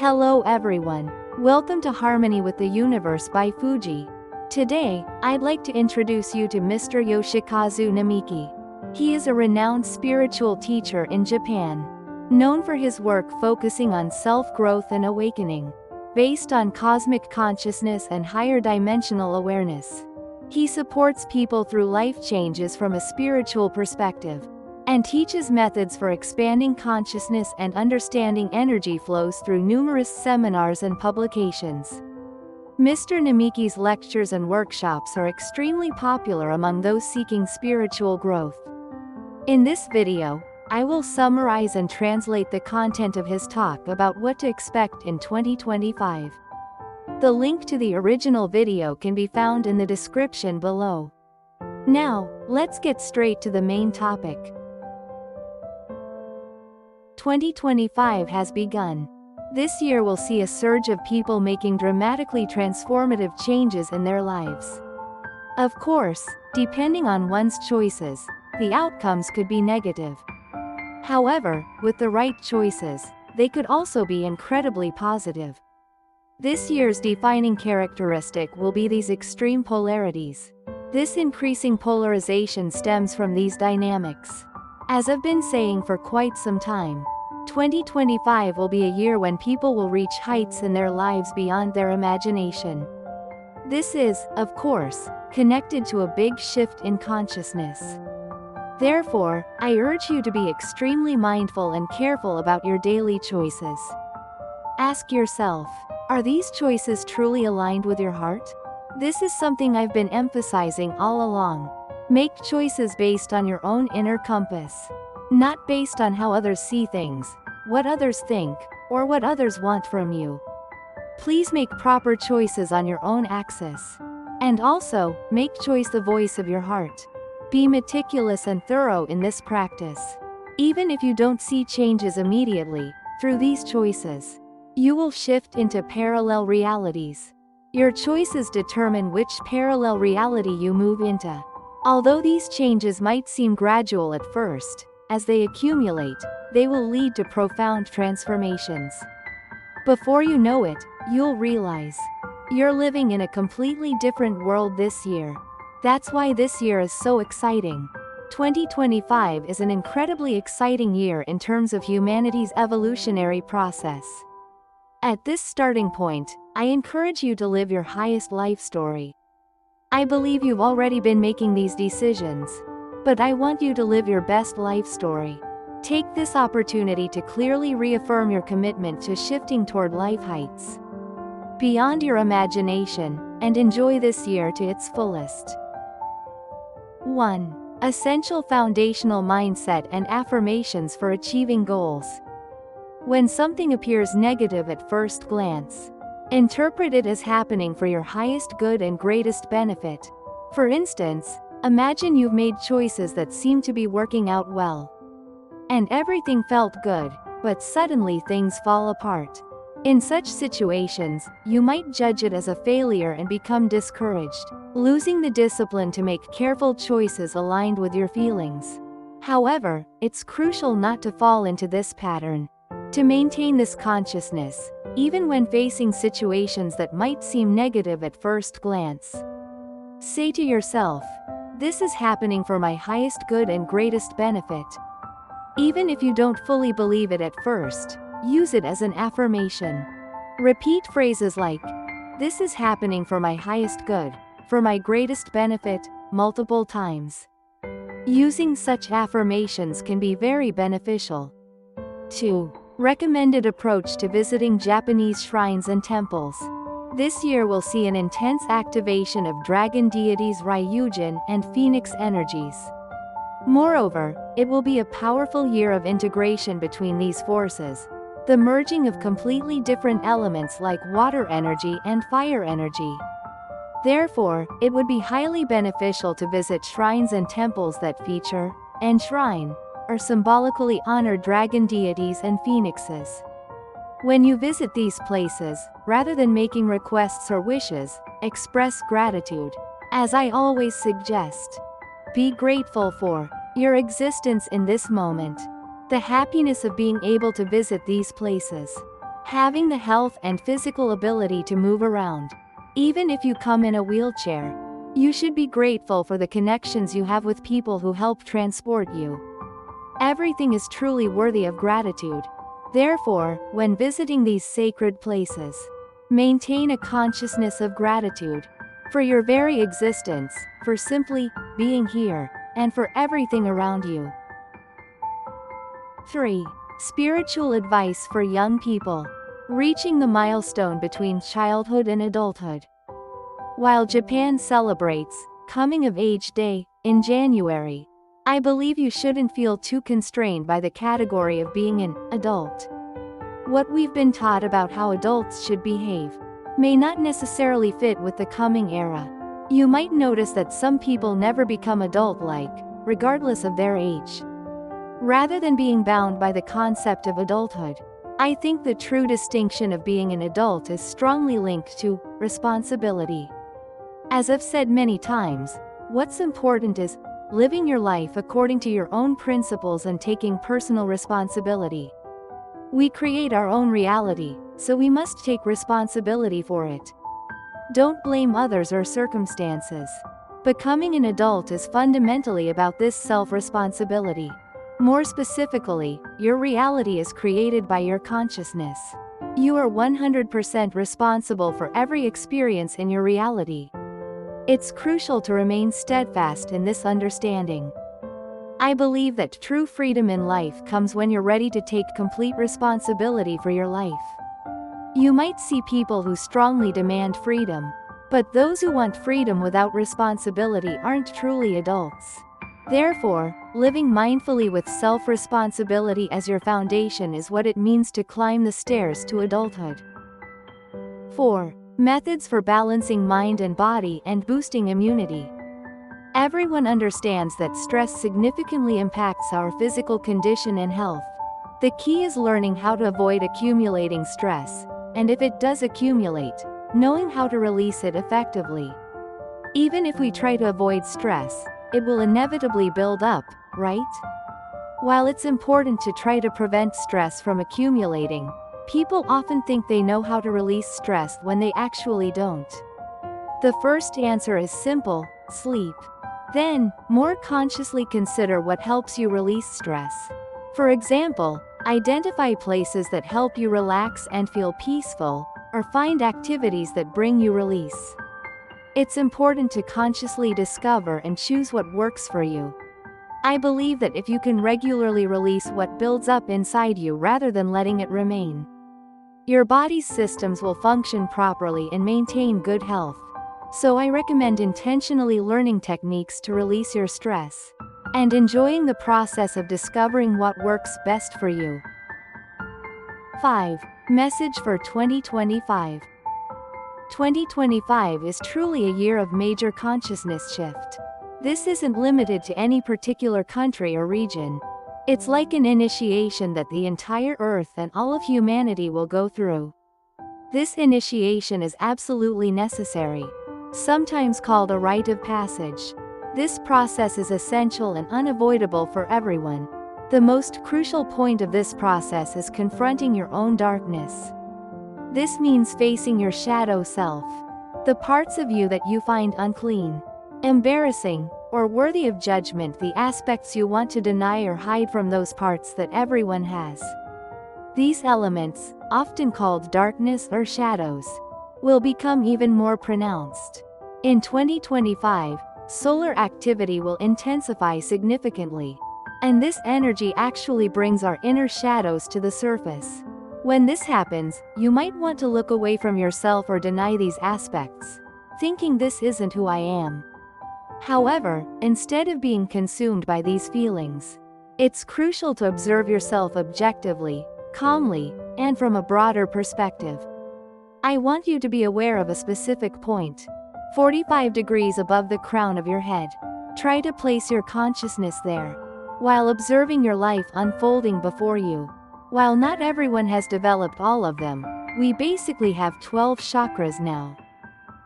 Hello everyone. Welcome to Harmony with the Universe by Fuji. Today, I'd like to introduce you to Mr. Yoshikazu Namiki. He is a renowned spiritual teacher in Japan, known for his work focusing on self-growth and awakening, based on cosmic consciousness and higher dimensional awareness. He supports people through life changes from a spiritual perspective, and teaches methods for expanding consciousness and understanding energy flows through numerous seminars and publications. Mr. Namiki's lectures and workshops are extremely popular among those seeking spiritual growth. In this video, I will summarize and translate the content of his talk about what to expect in 2025. The link to the original video can be found in the description below. Now, let's get straight to the main topic. 2025 has begun. This year will see a surge of people making dramatically transformative changes in their lives. Of course, depending on one's choices, the outcomes could be negative. However, with the right choices, they could also be incredibly positive. This year's defining characteristic will be these extreme polarities. This increasing polarization stems from these dynamics. As I've been saying for quite some time, 2025 will be a year when people will reach heights in their lives beyond their imagination. This is, of course, connected to a big shift in consciousness. Therefore, I urge you to be extremely mindful and careful about your daily choices. Ask yourself, are these choices truly aligned with your heart? This is something I've been emphasizing all along. Make choices based on your own inner compass, not based on how others see things, what others think, or what others want from you. Please make proper choices on your own axis. And also, make choice the voice of your heart. Be meticulous and thorough in this practice. Even if you don't see changes immediately, through these choices, you will shift into parallel realities. Your choices determine which parallel reality you move into. Although these changes might seem gradual at first, as they accumulate, they will lead to profound transformations. Before you know it, you'll realize you're living in a completely different world this year. That's why this year is so exciting. 2025 is an incredibly exciting year in terms of humanity's evolutionary process. At this starting point, I encourage you to live your highest life story. I believe you've already been making these decisions, but I want you to live your best life story. Take this opportunity to clearly reaffirm your commitment to shifting toward life heights beyond your imagination, and enjoy this year to its fullest. 1. Essential foundational mindset and affirmations for achieving goals. When something appears negative at first glance, interpret it as happening for your highest good and greatest benefit. For instance, imagine you've made choices that seem to be working out well, and everything felt good, but suddenly things fall apart. In such situations, you might judge it as a failure and become discouraged, losing the discipline to make careful choices aligned with your feelings. However, it's crucial not to fall into this pattern. To maintain this consciousness, even when facing situations that might seem negative at first glance, say to yourself, "This is happening for my highest good and greatest benefit." Even if you don't fully believe it at first, use it as an affirmation. Repeat phrases like, "This is happening for my highest good, for my greatest benefit," multiple times. Using such affirmations can be very beneficial. 2. Recommended approach to visiting Japanese shrines and temples. This year will see an intense activation of dragon deities Ryujin and Phoenix energies. Moreover, it will be a powerful year of integration between these forces, the merging of completely different elements like water energy and fire energy. Therefore, it would be highly beneficial to visit shrines and temples that feature, enshrine, or symbolically honor dragon deities and phoenixes. When you visit these places, rather than making requests or wishes, express gratitude. As I always suggest, be grateful for your existence in this moment, the happiness of being able to visit these places, Having the health and physical ability to move around. Even if you come in a wheelchair, you should be grateful for the connections you have with people who help transport you. Everything is truly worthy of gratitude. Therefore, when visiting these sacred places, maintain a consciousness of gratitude for your very existence, for simply being here, and for everything around you. 3. Spiritual advice for young people. Reaching the milestone between childhood and adulthood. While Japan celebrates Coming of Age Day in January, I believe you shouldn't feel too constrained by the category of being an adult. What we've been taught about how adults should behave may not necessarily fit with the coming era. You might notice that some people never become adult-like, regardless of their age. Rather than being bound by the concept of adulthood, I think the true distinction of being an adult is strongly linked to responsibility. As I've said many times, what's important is living your life according to your own principles and taking personal responsibility. We create our own reality, so we must take responsibility for it. Don't blame others or circumstances. Becoming an adult is fundamentally about this self-responsibility. More specifically, your reality is created by your consciousness. You are 100% responsible for every experience in your reality. It's crucial to remain steadfast in this understanding. I believe that true freedom in life comes when you're ready to take complete responsibility for your life. You might see people who strongly demand freedom, but those who want freedom without responsibility aren't truly adults. Therefore, living mindfully with self-responsibility as your foundation is what it means to climb the stairs to adulthood. 4. Methods for balancing mind and body and boosting immunity. Everyone understands that stress significantly impacts our physical condition and health. The key is learning how to avoid accumulating stress, and if it does accumulate, knowing how to release it effectively. Even if we try to avoid stress, it will inevitably build up, right? While it's important to try to prevent stress from accumulating, people often think they know how to release stress when they actually don't. The first answer is simple: sleep. Then, more consciously consider what helps you release stress. For example, identify places that help you relax and feel peaceful, or find activities that bring you release. It's important to consciously discover and choose what works for you. I believe that if you can regularly release what builds up inside you rather than letting it remain, your body's systems will function properly and maintain good health. So I recommend intentionally learning techniques to release your stress, and enjoying the process of discovering what works best for you. 5. Message for 2025. 2025 is truly a year of major consciousness shift. This isn't limited to any particular country or region. It's like an initiation that the entire Earth and all of humanity will go through. This initiation is absolutely necessary, sometimes called a rite of passage. This process is essential and unavoidable for everyone. The most crucial point of this process is confronting your own darkness. This means facing your shadow self, the parts of you that you find unclean, embarrassing, or worthy of judgment, the aspects you want to deny or hide from those parts that everyone has. These elements, often called darkness or shadows, will become even more pronounced. In 2025, solar activity will intensify significantly, and this energy actually brings our inner shadows to the surface. When this happens, you might want to look away from yourself or deny these aspects, thinking this isn't who I am. However, instead of being consumed by these feelings, it's crucial to observe yourself objectively, calmly, and from a broader perspective. I want you to be aware of a specific point, 45 degrees above the crown of your head. Try to place your consciousness there, while observing your life unfolding before you. While not everyone has developed all of them, we basically have 12 chakras now.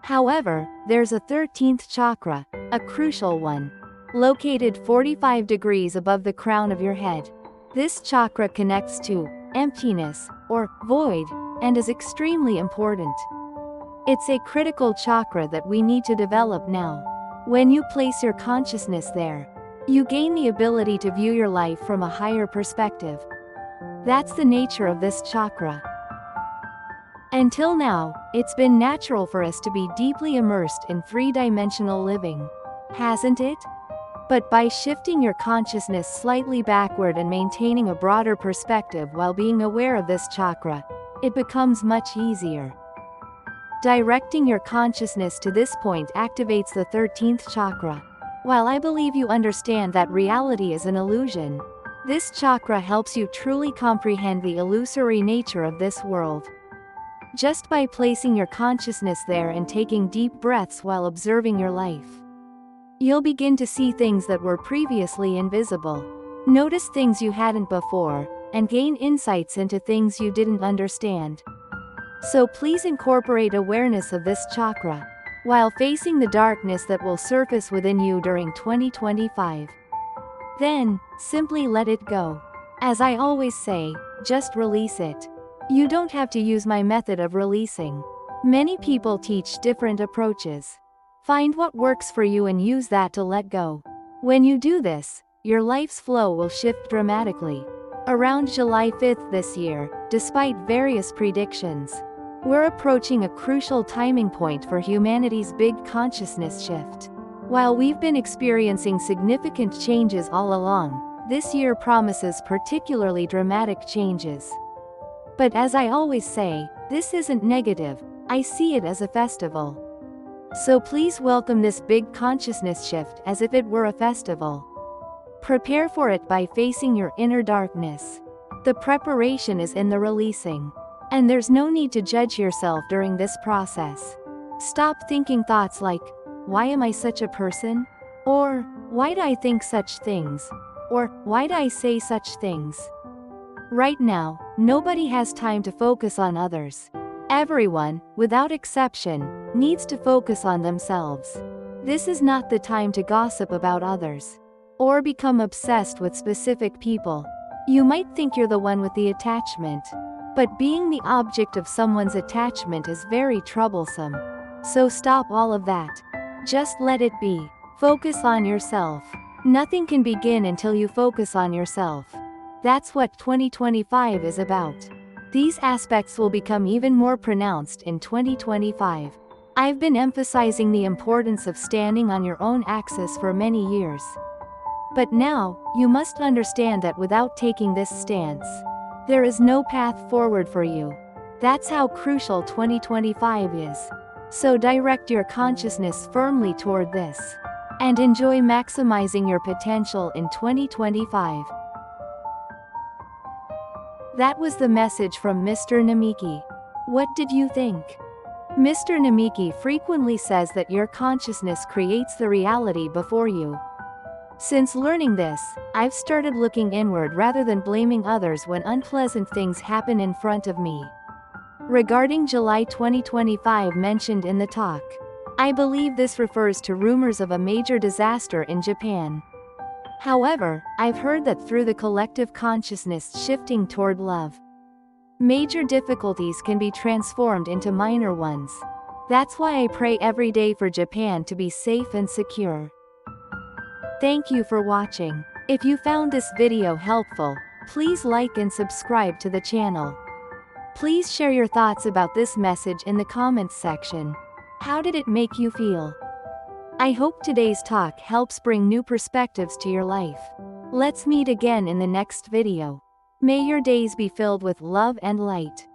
However, there's a 13th chakra, a crucial one, located 45 degrees above the crown of your head. This chakra connects to emptiness, or void, and is extremely important. It's a critical chakra that we need to develop now. When you place your consciousness there, you gain the ability to view your life from a higher perspective. That's the nature of this chakra. Until now, it's been natural for us to be deeply immersed in three-dimensional living, hasn't it? But by shifting your consciousness slightly backward and maintaining a broader perspective while being aware of this chakra, it becomes much easier. Directing your consciousness to this point activates the 13th chakra. While I believe you understand that reality is an illusion, this chakra helps you truly comprehend the illusory nature of this world. Just by placing your consciousness there and taking deep breaths while observing your life, you'll begin to see things that were previously invisible. Notice things you hadn't before, and gain insights into things you didn't understand. So please incorporate awareness of this chakra, while facing the darkness that will surface within you during 2025. Then, simply let it go. As I always say, just release it. You don't have to use my method of releasing. Many people teach different approaches. Find what works for you and use that to let go. When you do this, your life's flow will shift dramatically. Around July 5th this year, despite various predictions, we're approaching a crucial timing point for humanity's big consciousness shift. While we've been experiencing significant changes all along, this year promises particularly dramatic changes. But as I always say, this isn't negative, I see it as a festival. So please welcome this big consciousness shift as if it were a festival. Prepare for it by facing your inner darkness. The preparation is in the releasing. And there's no need to judge yourself during this process. Stop thinking thoughts like, why am I such a person? Or, why do I think such things? Or, why do I say such things? Right now, nobody has time to focus on others. Everyone, without exception, needs to focus on themselves. This is not the time to gossip about others, or become obsessed with specific people. You might think you're the one with the attachment, but being the object of someone's attachment is very troublesome. So stop all of that. Just let it be. Focus on yourself. Nothing can begin until you focus on yourself. That's what 2025 is about. These aspects will become even more pronounced in 2025. I've been emphasizing the importance of standing on your own axis for many years. But now, you must understand that without taking this stance, there is no path forward for you. That's how crucial 2025 is. So direct your consciousness firmly toward this, and enjoy maximizing your potential in 2025. That was the message from Mr. Namiki. What did you think? Mr. Namiki frequently says that your consciousness creates the reality before you. Since learning this, I've started looking inward rather than blaming others when unpleasant things happen in front of me. Regarding July 2025 mentioned in the talk, I believe this refers to rumors of a major disaster in Japan. However, I've heard that through the collective consciousness shifting toward love, major difficulties can be transformed into minor ones. That's why I pray every day for Japan to be safe and secure. Thank you for watching. If you found this video helpful, please like and subscribe to the channel. Please share your thoughts about this message in the comments section. How did it make you feel? I hope today's talk helps bring new perspectives to your life. Let's meet again in the next video. May your days be filled with love and light.